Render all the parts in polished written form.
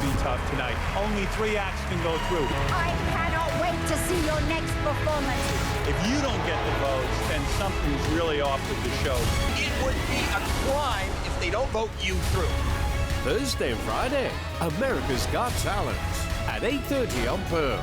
be tough tonight. Only 3 acts can go through. I cannot wait to see your next performance. If you don't get the votes, then something's really off with the show. It would be a crime if they don't vote you through. Thursday and Friday, America's Got Talent at 8:30 on Pearl.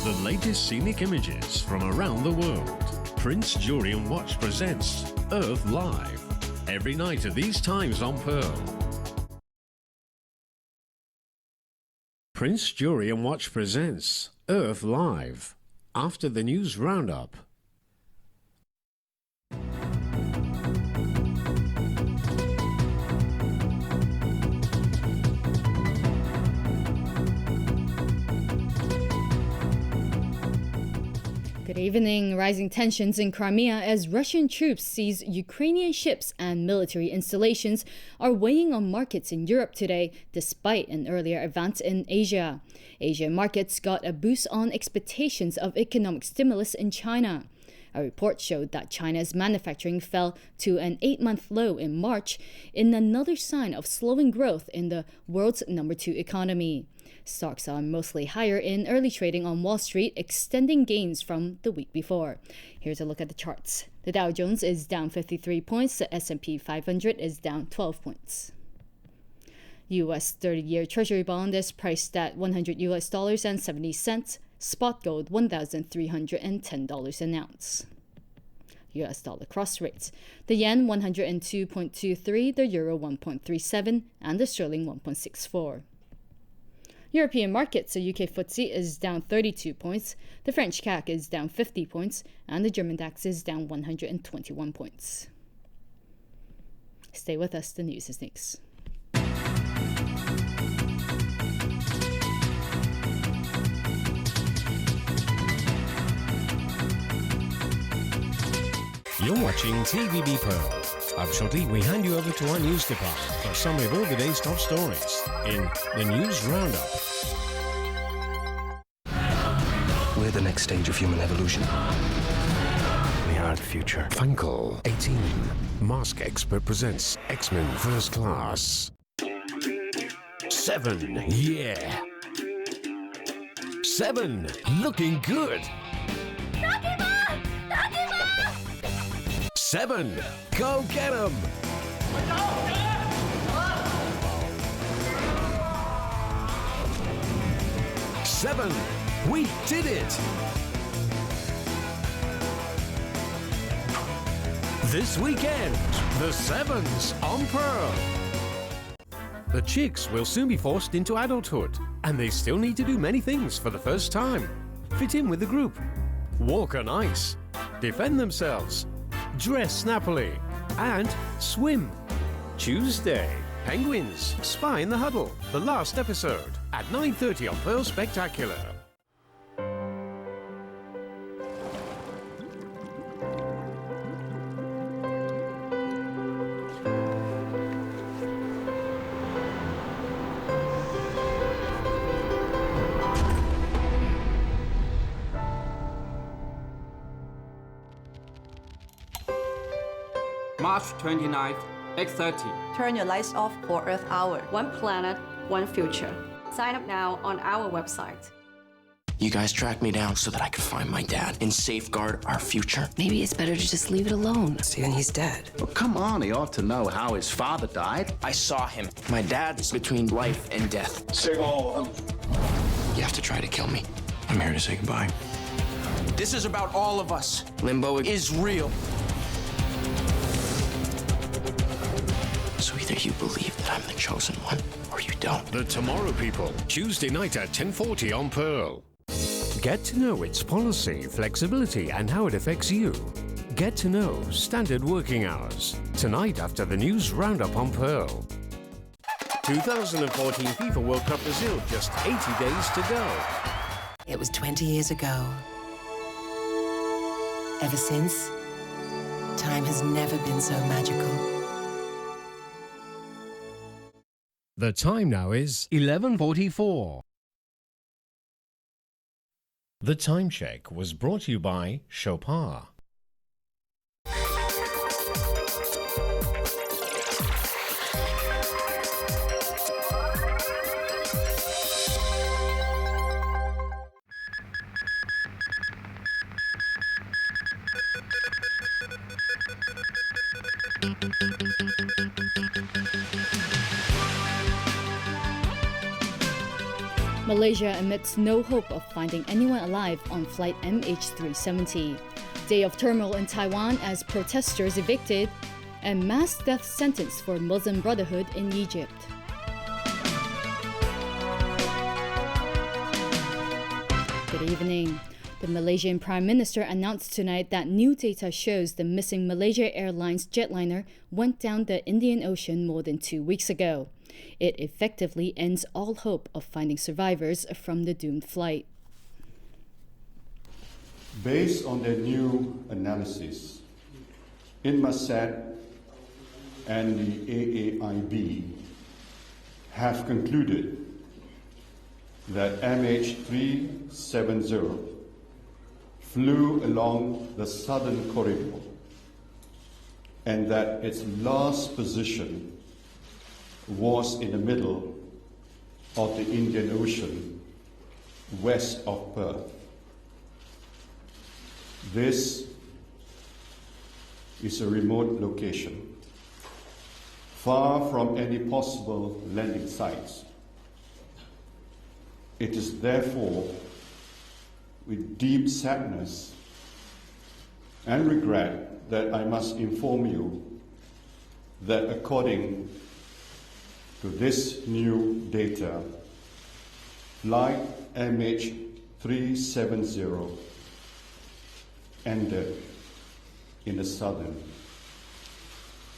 The latest scenic images from around the world. Prince Jewelry and Watch presents Earth Live. Every night at these times on Pearl. Prince Jewelry and Watch presents Earth Live. After the news roundup. Good evening. Rising tensions in Crimea as Russian troops seize Ukrainian ships and military installations are weighing on markets in Europe today, despite an earlier advance in Asia. Asian markets got a boost on expectations of economic stimulus in China. A report showed that China's manufacturing fell to an 8-month low in March, in another sign of slowing growth in the world's number 2 economy. Stocks are mostly higher in early trading on Wall Street, extending gains from the week before. Here's a look at the charts. The Dow Jones is down 53 points, the S&P 500 is down 12 points. US 30-year Treasury bond is priced at $100.70. Spot gold $1,310 an ounce. US dollar cross rates. The yen 102.23, the euro 1.37, and the sterling 1.64. European markets, the UK FTSE is down 32 points, the French CAC is down 50 points, and the German DAX is down 121 points. Stay with us, the news is next. You're watching TVB Pearl. Up shortly, we hand you over to our news department for a summary of all the day's top stories in the News Roundup. We're the next stage of human evolution. We are the future. Funkel 18. Mask Expert presents X-Men First Class. 7. Yeah. 7. Looking good. 7. Go get 'em! 7. We did it! This weekend, the Sevens on Pearl. The chicks will soon be forced into adulthood, and they still need to do many things for the first time. Fit in with the group, walk on ice, defend themselves, dress snappily, and swim. Tuesday, Penguins, Spy in the Huddle, the last episode, at 9:30 on Pearl Spectacular. March 29th, 8:30. Turn your lights off for Earth Hour. One planet, one future. Sign up now on our website. You guys tracked me down so that I could find my dad and safeguard our future. Maybe it's better to just leave it alone. Steven, he's dead. Well, come on, he ought to know how his father died. I saw him. My dad's between life and death. Save all of them. You have to try to kill me. I'm here to say goodbye. This is about all of us. Limbo is real. So either you believe that I'm the chosen one, or you don't. The Tomorrow People, Tuesday night at 10:40 on Pearl. Get to know its policy, flexibility, and how it affects you. Get to know standard working hours. Tonight after the news roundup on Pearl. 2014 FIFA World Cup Brazil, just 80 days to go. It was 20 years ago. Ever since, time has never been so magical. The time now is 11:44. The Time Check was brought to you by Chopard. Malaysia admits no hope of finding anyone alive on flight MH370. Day of turmoil in Taiwan as protesters evicted, and mass death sentence for Muslim Brotherhood in Egypt. Good evening. The Malaysian Prime Minister announced tonight that new data shows the missing Malaysia Airlines jetliner went down the Indian Ocean more than 2 weeks ago. It effectively ends all hope of finding survivors from the doomed flight. Based on their new analysis, Inmarsat and the AAIB have concluded that MH370 flew along the southern corridor and that its last position was in the middle of the Indian Ocean, west of Perth. This is a remote location, far from any possible landing sites. It is therefore with deep sadness and regret that I must inform you that according to this new data, flight MH370 ended in the southern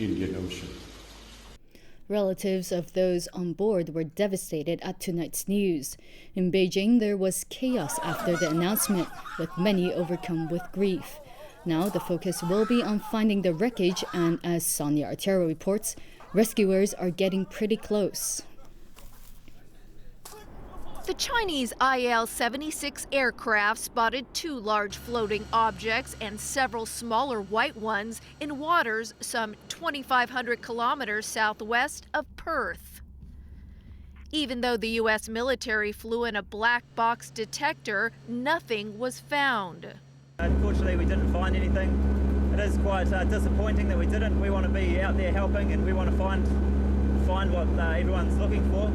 Indian Ocean. Relatives of those on board were devastated at tonight's news. In Beijing, there was chaos after the announcement, with many overcome with grief. Now the focus will be on finding the wreckage, and as Sonia Artero reports, rescuers are getting pretty close. The Chinese IL-76 aircraft spotted 2 large floating objects and several smaller white ones in waters some 2,500 kilometers southwest of Perth. Even though the U.S. military flew in a black box detector, nothing was found. Unfortunately, we didn't find anything. It is quite disappointing that we didn't. We want to be out there helping, and we want to find what everyone's looking for.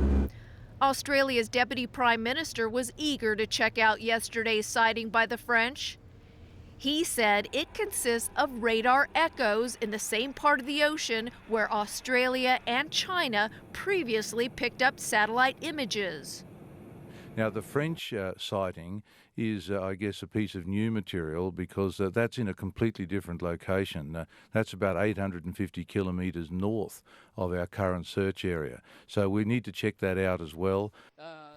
Australia's Deputy Prime Minister was eager to check out yesterday's sighting by the French. He said it consists of radar echoes in the same part of the ocean where Australia and China previously picked up satellite images. Now, the French sighting is, I guess, a piece of new material because that's in a completely different location. That's about 850 kilometres north of our current search area. So we need to check that out as well.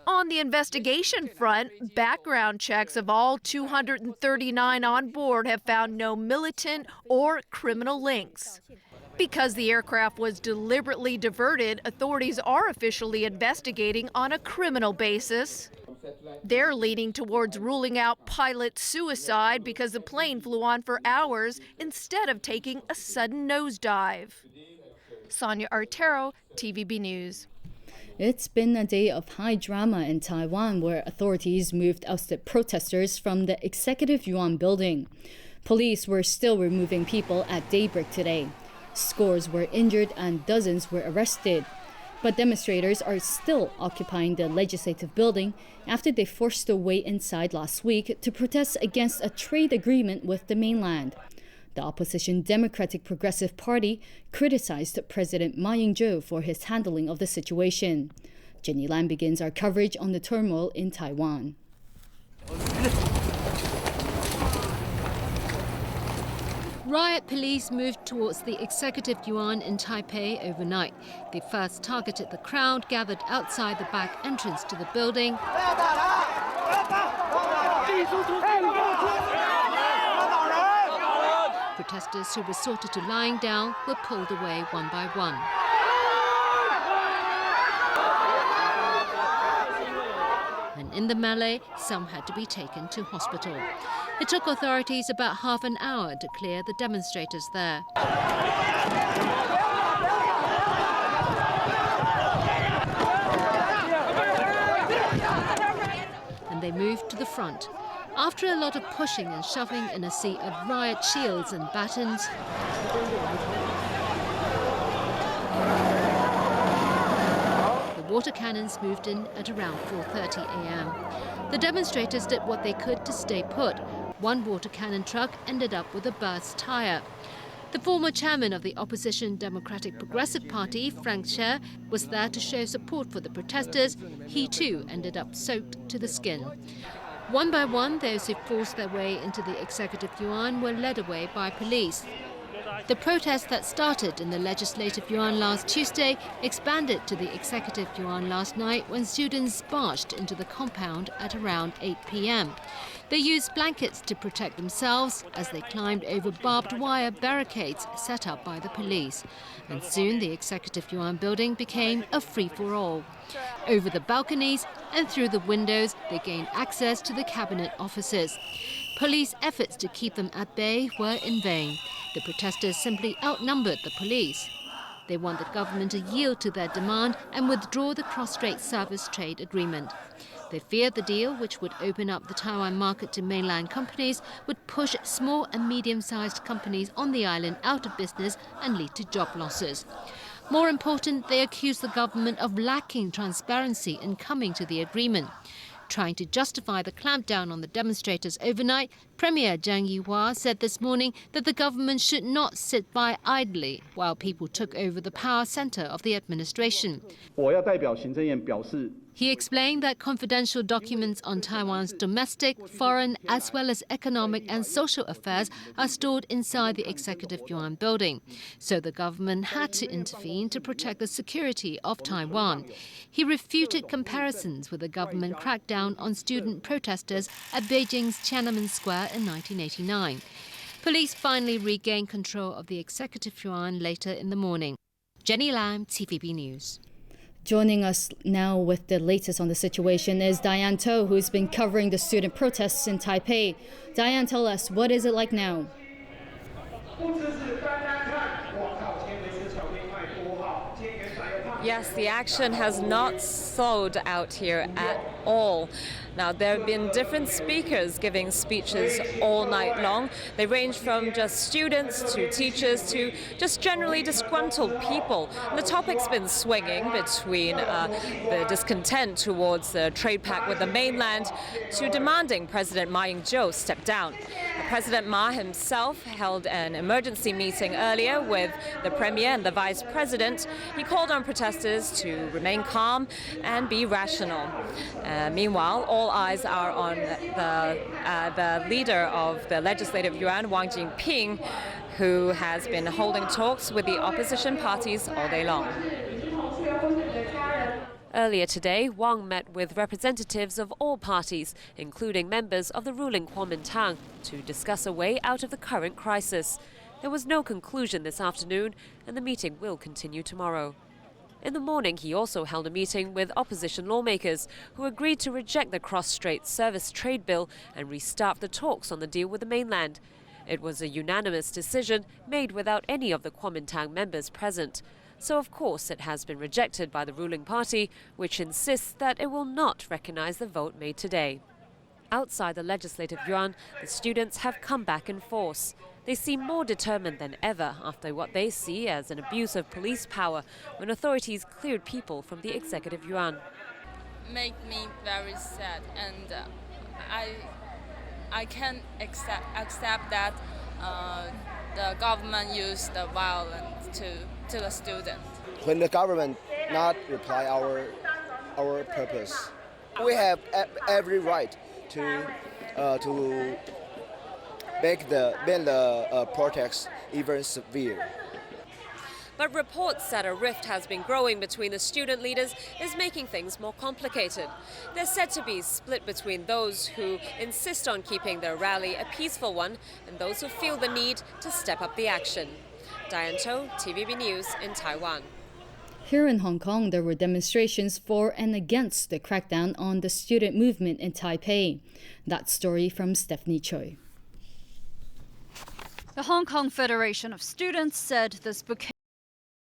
On the investigation front, background checks of all 239 on board have found no militant or criminal links. Because the aircraft was deliberately diverted, authorities are officially investigating on a criminal basis. They're leaning towards ruling out pilot suicide because the plane flew on for hours instead of taking a sudden nosedive. Sonia Artero, TVB News. It's been a day of high drama in Taiwan, where authorities moved ousted protesters from the Executive Yuan building. Police were still removing people at daybreak today. Scores were injured and dozens were arrested. But demonstrators are still occupying the legislative building after they forced their way inside last week to protest against a trade agreement with the mainland. The opposition Democratic Progressive Party criticized President Ma Ying-jeou for his handling of the situation. Jenny Lam begins our coverage on the turmoil in Taiwan. Riot police moved towards the Executive Yuan in Taipei overnight. They first targeted the crowd gathered outside the back entrance to the building. Protesters who resorted to lying down were pulled away one by one. And in the melee, some had to be taken to hospital. It took authorities about half an hour to clear the demonstrators there. And they moved to the front. After a lot of pushing and shoving in a sea of riot shields and batons, water cannons moved in at around 4:30 a.m. The demonstrators did what they could to stay put. One water cannon truck ended up with a burst tire. The former chairman of the opposition Democratic Progressive Party, Frank Sher, was there to show support for the protesters. He too ended up soaked to the skin. One by one, those who forced their way into the Executive Yuan were led away by police. The protest that started in the Legislative Yuan last Tuesday expanded to the Executive Yuan last night when students barged into the compound at around 8 p.m. They used blankets to protect themselves as they climbed over barbed wire barricades set up by the police. And soon the Executive Yuan building became a free-for-all. Over the balconies and through the windows, they gained access to the cabinet offices. Police efforts to keep them at bay were in vain. The protesters simply outnumbered the police. They want the government to yield to their demand and withdraw the cross-strait service trade agreement. They fear the deal, which would open up the Taiwan market to mainland companies, would push small and medium-sized companies on the island out of business and lead to job losses. More important, they accuse the government of lacking transparency in coming to the agreement. Trying to justify the clampdown on the demonstrators overnight, Premier Zhang Yihua said this morning that the government should not sit by idly while people took over the power center of the administration. He explained that confidential documents on Taiwan's domestic, foreign, as well as economic and social affairs are stored inside the Executive Yuan building. So the government had to intervene to protect the security of Taiwan. He refuted comparisons with the government crackdown on student protesters at Beijing's Tiananmen Square in 1989. Police finally regained control of the Executive Yuan later in the morning. Jenny Lam, TVB News. Joining us now with the latest on the situation is Diane To, who's been covering the student protests in Taipei. Diane, tell us, what is it like now? Yes, the action has not slowed out here at all. Now, there have been different speakers giving speeches all night long. They range from just students to teachers to just generally disgruntled people. And the topic's been swinging between the discontent towards the trade pact with the mainland to demanding President Ma Ying-jeou step down. President Ma himself held an emergency meeting earlier with the Premier and the Vice President. He called on protesters to remain calm and be rational. Meanwhile, all eyes are on the leader of the Legislative Yuan, Wang Jinping, who has been holding talks with the opposition parties all day long. Earlier today, Wang met with representatives of all parties, including members of the ruling Kuomintang, to discuss a way out of the current crisis. There was no conclusion this afternoon, and the meeting will continue tomorrow. In the morning, he also held a meeting with opposition lawmakers who agreed to reject the cross-strait service trade bill and restart the talks on the deal with the mainland. It was a unanimous decision made without any of the Kuomintang members present. So, of course, it has been rejected by the ruling party, which insists that it will not recognize the vote made today. Outside the Legislative Yuan, the students have come back in force. They seem more determined than ever after what they see as an abuse of police power when authorities cleared people from the Executive Yuan. Make me very sad, and I can't accept that the government used the violence to the student. When the government not reply our purpose, we have every right to make the protest even severe. But reports that a rift has been growing between the student leaders is making things more complicated. They're said to be split between those who insist on keeping their rally a peaceful one and those who feel the need to step up the action. Diane To, TVB News in Taiwan. Here in Hong Kong, there were demonstrations for and against the crackdown on the student movement in Taipei. That story from Stephanie Choi. The Hong Kong Federation of Students said this bouquet